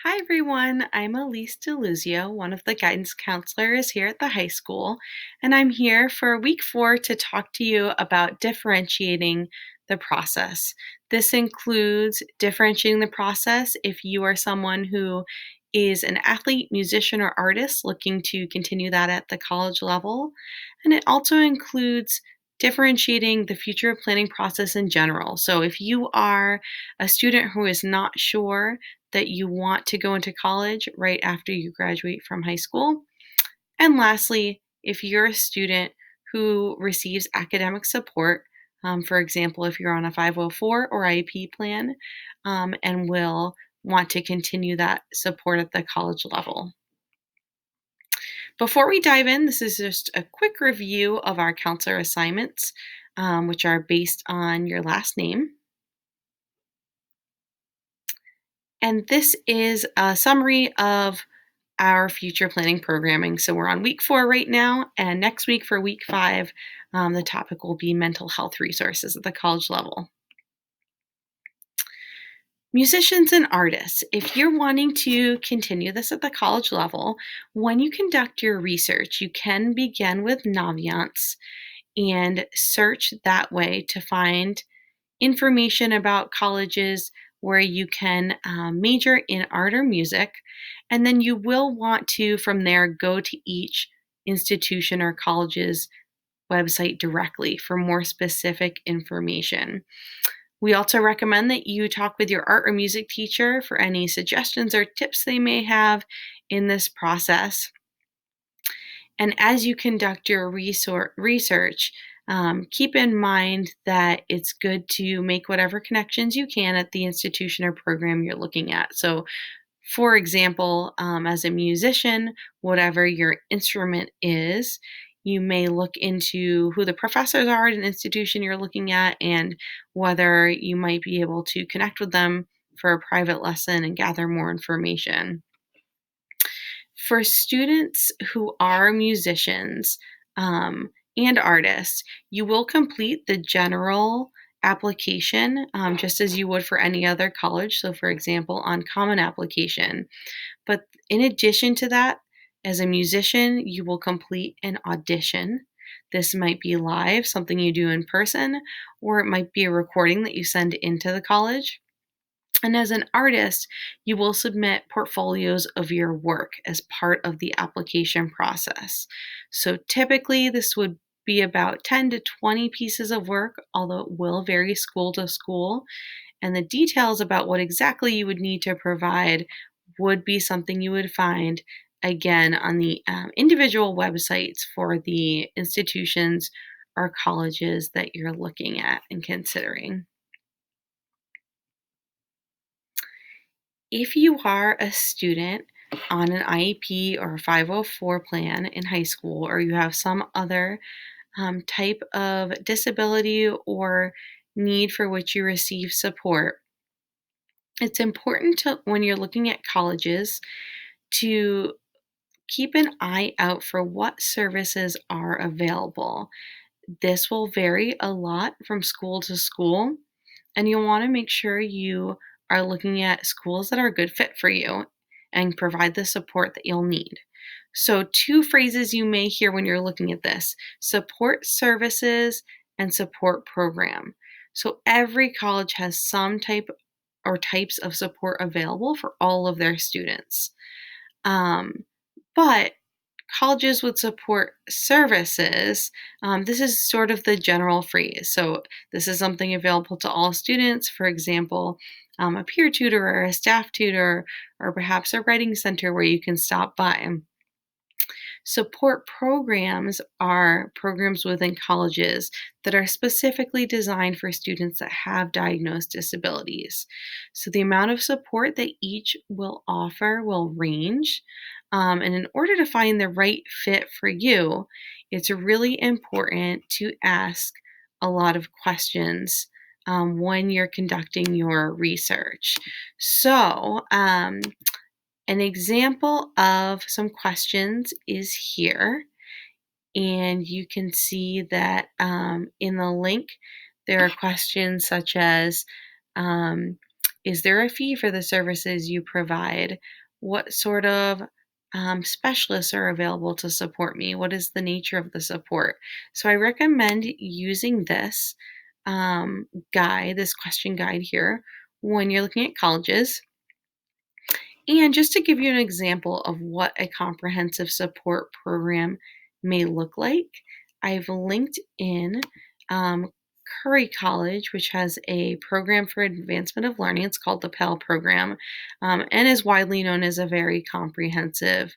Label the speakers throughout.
Speaker 1: Hi everyone, I'm Elise DeLuzio, one of the guidance counselors here at the high school, and I'm here for week 4 to talk to you about differentiating the process. This includes differentiating the process if you are someone who is an athlete, musician, or artist looking to continue that at the college level, and it also includes differentiating the future planning process in general. So if you are a student who is not sure that you want to go into college right after you graduate from high school. And lastly, if you're a student who receives academic support, for example, if you're on a 504 or IEP plan, and will want to continue that support at the college level. Before we dive in, this is just a quick review of our counselor assignments, which are based on your last name. And this is a summary of our future planning programming. So we're on week 4 right now, and next week for week 5, the topic will be mental health resources at the college level. Musicians and artists, if you're wanting to continue this at the college level, when you conduct your research, you can begin with Naviance and search that way to find information about colleges where you can major in art or music. And then you will want to, from there, go to each institution or college's website directly for more specific information. We also recommend that you talk with your art or music teacher for any suggestions or tips they may have in this process. And as you conduct your research, keep in mind that it's good to make whatever connections you can at the institution or program you're looking at. So, for example, as a musician, whatever your instrument is, you may look into who the professors are at an institution you're looking at and whether you might be able to connect with them for a private lesson and gather more information. For students who are musicians and artists, you will complete the general application just as you would for any other college. So, for example, on Common Application. But in addition to that, as a musician, you will complete an audition. This might be live, something you do in person, or it might be a recording that you send into the college. And as an artist, you will submit portfolios of your work as part of the application process. So typically, this would be about 10 to 20 pieces of work, although it will vary school to school. And the details about what exactly you would need to provide would be something you would find again on the individual websites for the institutions or colleges that you're looking at and considering. If you are a student on an IEP or a 504 plan in high school, or you have some other type of disability or need for which you receive support, it's important to, when you're looking at colleges, to keep an eye out for what services are available. This will vary a lot from school to school, and you'll want to make sure you are looking at schools that are a good fit for you and provide the support that you'll need. So, two phrases you may hear when you're looking at this: support services and support program. So, every college has some type or types of support available for all of their students. Um, but colleges would support services. This is sort of the general phrase. So, this is something available to all students. For example, a peer tutor or a staff tutor, or perhaps a writing center where you can stop by. Support programs are programs within colleges that are specifically designed for students that have diagnosed disabilities. So the amount of support that each will offer will range. And in order to find the right fit for you, it's really important to ask a lot of questions when you're conducting your research. So, an example of some questions is here, and you can see that in the link there are questions such as um, Is there a fee for the services you provide? What sort of specialists are available to support me? What is the nature of the support? So I recommend using this this question guide here when you're looking at colleges. And just to give you an example of what a comprehensive support program may look like, I've linked in um, Curry College, which has a program for advancement of learning. It's called the Pell Program, and is widely known as a very comprehensive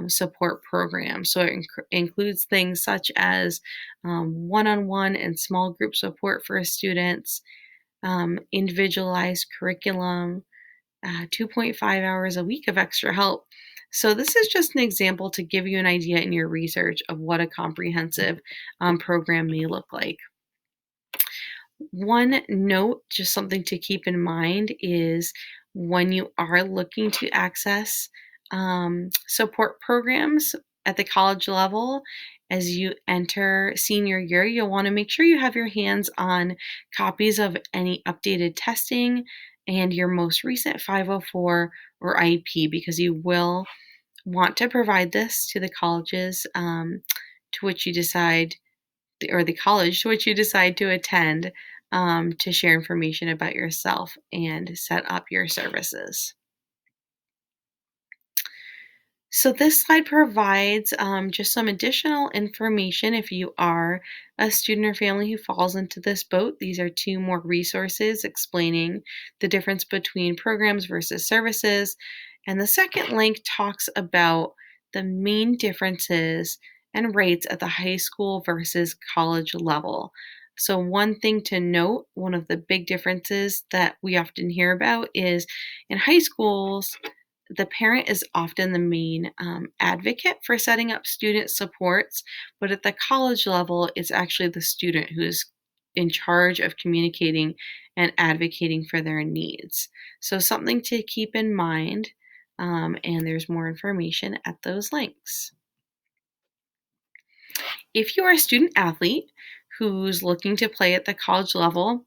Speaker 1: support program. So it includes things such as one on one and small group support for students, individualized curriculum, 2.5 hours a week of extra help. So, this is just an example to give you an idea in your research of what a comprehensive program may look like. One note, just something to keep in mind, is when you are looking to access support programs at the college level, as you enter senior year, you'll want to make sure you have your hands on copies of any updated testing and your most recent 504 or IEP, because you will want to provide this to the colleges to which you decide or the college to which you decide to attend, to share information about yourself and set up your services. So this slide provides just some additional information if you are a student or family who falls into this boat. These are two more resources explaining the difference between programs versus services. And the second link talks about the main differences and rates at the high school versus college level. So, one thing to note, one of the big differences that we often hear about is in high schools, the parent is often the main advocate for setting up student supports, but at the college level, it's actually the student who's in charge of communicating and advocating for their needs. So, something to keep in mind, and there's more information at those links. If you are a student athlete who's looking to play at the college level,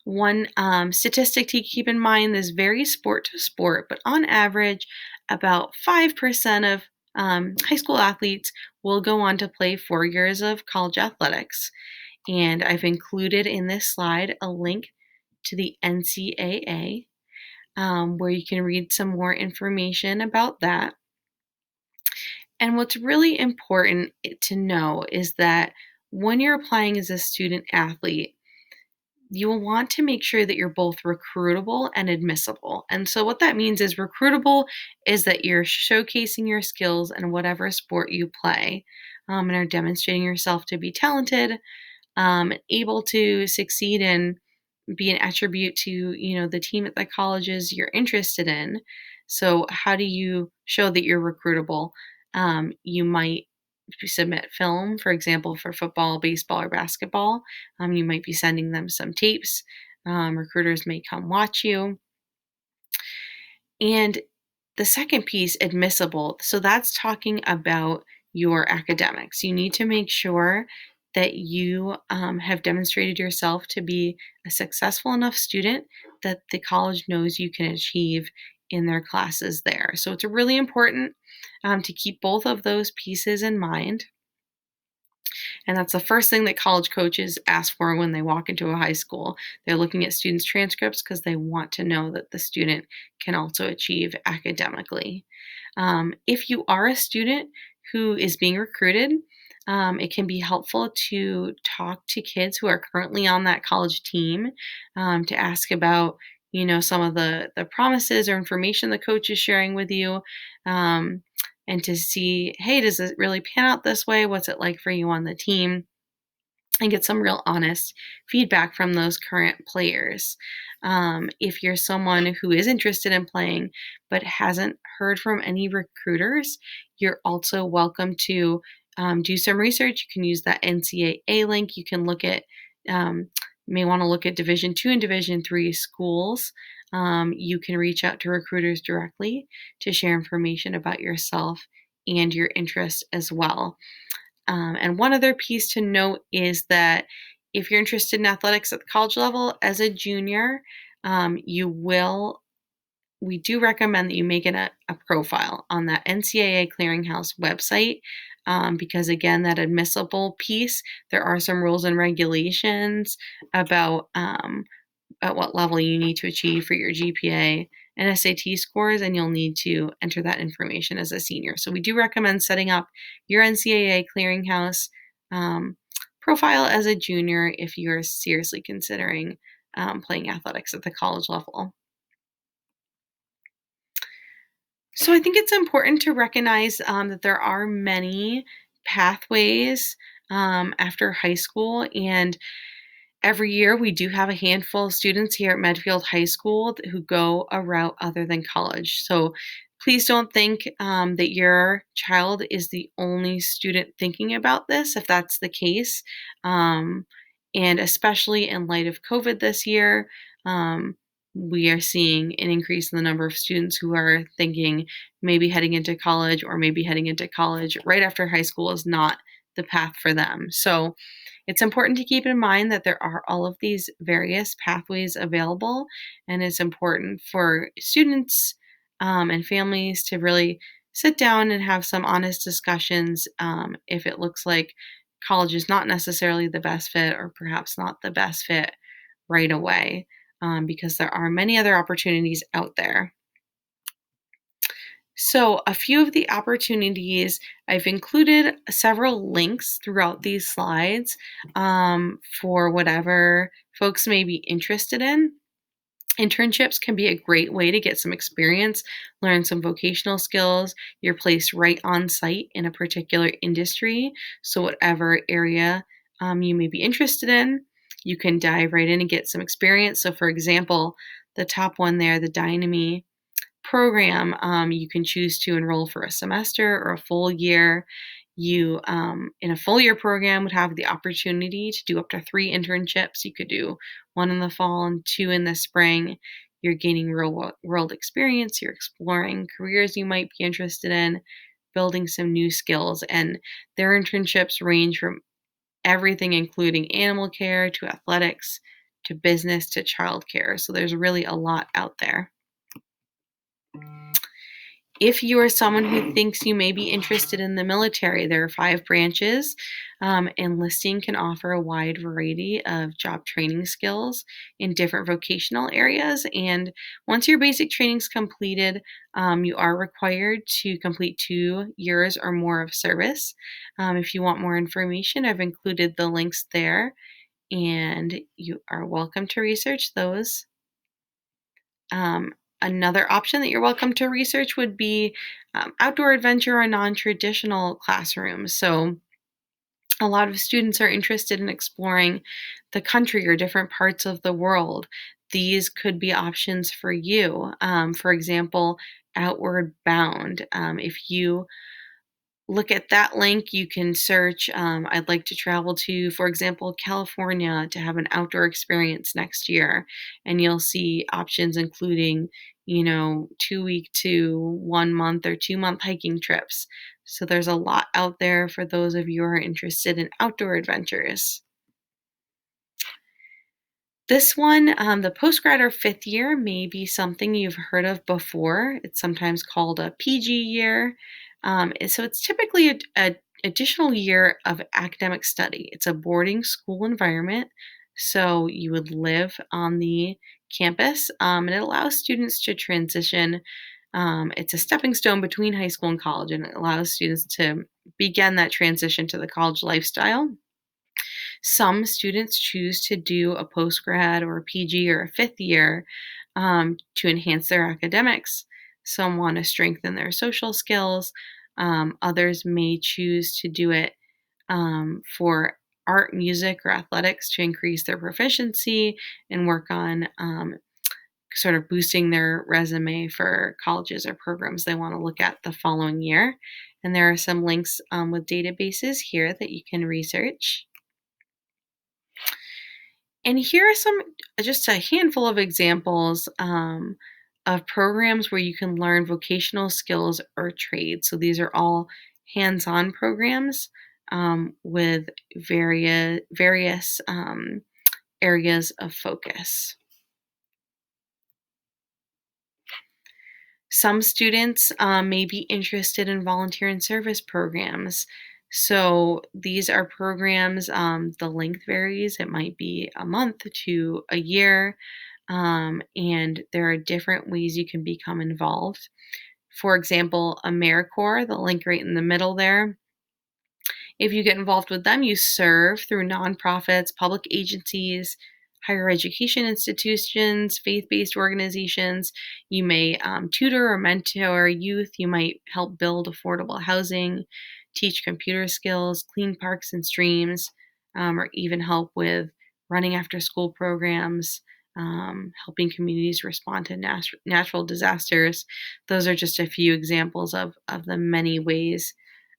Speaker 1: one statistic to keep in mind, this varies sport to sport, but on average, about 5% of high school athletes will go on to play 4 years of college athletics. And I've included in this slide a link to the NCAA, where you can read some more information about that. And what's really important to know is that when you're applying as a student athlete, you will want to make sure that you're both recruitable and admissible. And so, what that means is recruitable is that you're showcasing your skills in whatever sport you play, and are demonstrating yourself to be talented, able to succeed and be an attribute to the team at the colleges you're interested in. So, how do you show that you're recruitable? You might submit film, for example, for football, baseball, or basketball. You might be sending them some tapes. Recruiters may come watch you. And the second piece, admissible. So that's talking about your academics. You need to make sure that you have demonstrated yourself to be a successful enough student that the college knows you can achieve in their classes there. So it's really important to keep both of those pieces in mind. And that's the first thing that college coaches ask for when they walk into a high school. They're looking at students' transcripts because they want to know that the student can also achieve academically. If you are a student who is being recruited, it can be helpful to talk to kids who are currently on that college team, to ask about some of the promises or information the coach is sharing with you, and to see, hey, does it really pan out this way? What's it like for you on the team? And get some real honest feedback from those current players. If you're someone who is interested in playing but hasn't heard from any recruiters, you're also welcome to do some research. You can use that NCAA link. You can look at, may want to look at Division 2 and Division 3 schools. You can reach out to recruiters directly to share information about yourself and your interest as well. And one other piece to note is that if you're interested in athletics at the college level as a junior, we do recommend that you make it a profile on that NCAA Clearinghouse website, because again, that admissible piece, there are some rules and regulations about at what level you need to achieve for your GPA and SAT scores, and you'll need to enter that information as a senior. So we do recommend setting up your NCAA Clearinghouse profile as a junior if you're seriously considering playing athletics at the college level. So I think it's important to recognize that there are many pathways after high school, and every year we do have a handful of students here at Medfield High School who go a route other than college. So please don't think that your child is the only student thinking about this, if that's the case. Um, and especially in light of COVID this year, um, we are seeing an increase in the number of students who are thinking maybe heading into college, or maybe heading into college right after high school is not the path for them. So it's important to keep in mind that there are all of these various pathways available, and it's important for students and families to really sit down and have some honest discussions if it looks like college is not necessarily the best fit, or perhaps not the best fit right away, because there are many other opportunities out there. So, a few of the opportunities, I've included several links throughout these slides for whatever folks may be interested in. Internships can be a great way to get some experience, learn some vocational skills. You're placed right on site in a particular industry. So, whatever area you may be interested in, you can dive right in and get some experience. So, for example, the top one there, the Dynamy program, you can choose to enroll for a semester or a full year. You, in a full year program, would have the opportunity to do up to 3 internships. You could do one in the fall and 2 in the spring. You're gaining real world experience. You're exploring careers you might be interested in, building some new skills. And their internships range from everything, including animal care to athletics to business to childcare. So there's really a lot out there. If you are someone who thinks you may be interested in the military, there are 5 branches. Enlisting can offer a wide variety of job training skills in different vocational areas. And once your basic training is completed, you are required to complete 2 years or more of service. If you want more information, I've included the links there, and you are welcome to research those. Um, Another option that you're welcome to research would be outdoor adventure or non traditional classrooms. So, a lot of students are interested in exploring the country or different parts of the world. These could be options for you. For example, Outward Bound. If you look at that link, you can search, I'd like to travel to, for example, California to have an outdoor experience next year. And you'll see options including, 2 week to 1 month or 2 month hiking trips. So there's a lot out there for those of you who are interested in outdoor adventures. This one, the postgrad or 5th year, may be something you've heard of before. It's sometimes called a PG year. And so it's typically a additional year of academic study. It's a boarding school environment, so you would live on the campus, and it allows students to transition. It's a stepping stone between high school and college, and it allows students to begin that transition to the college lifestyle. Some students choose to do a postgrad or a PG or a 5th year to enhance their academics. Some want to strengthen their social skills. Others may choose to do it for art, music, or athletics to increase their proficiency and work on sort of boosting their resume for colleges or programs they want to look at the following year. And there are some links with databases here that you can research. And here are just a handful of examples of programs where you can learn vocational skills or trades. So these are all hands-on programs with various areas of focus. Some students may be interested in volunteer and service programs. So these are programs, the length varies. It might be a month to a year, and there are different ways you can become involved. For example, AmeriCorps, the link right in the middle there. If you get involved with them, you serve through nonprofits, public agencies, higher education institutions, faith based organizations. You may tutor or mentor youth. You might help build affordable housing, teach computer skills, clean parks and streams, or even help with running after school programs. Helping communities respond to natural disasters. Those are just a few examples of the many ways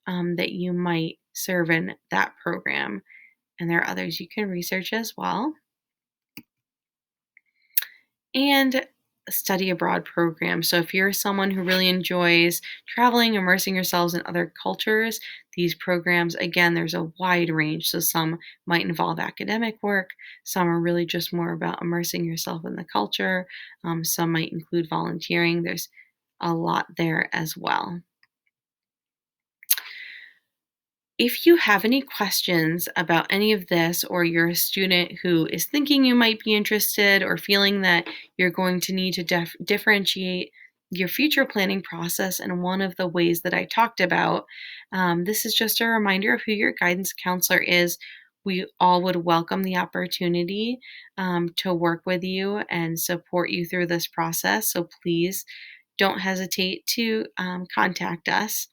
Speaker 1: that you might serve in that program. And there are others you can research as well. And study abroad programs. So if you're someone who really enjoys traveling, immersing yourselves in other cultures, these programs, again, there's a wide range. So some might involve academic work, some are really just more about immersing yourself in the culture, some might include volunteering. There's a lot there as well. If you have any questions about any of this, or you're a student who is thinking you might be interested or feeling that you're going to need to differentiate your future planning process in one of the ways that I talked about, this is just a reminder of who your guidance counselor is. We all would welcome the opportunity to work with you and support you through this process. So please don't hesitate to contact us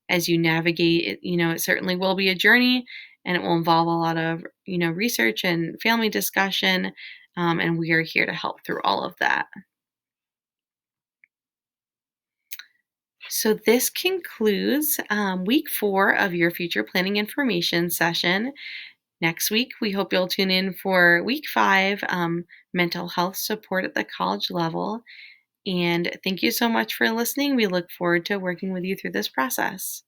Speaker 1: as you navigate it. It certainly will be a journey, and it will involve a lot of research and family discussion, and we are here to help through all of that. So this concludes week 4 of your future planning information session. Next week, we hope you'll tune in for week 5, mental health support at the college level. And thank you so much for listening. We look forward to working with you through this process.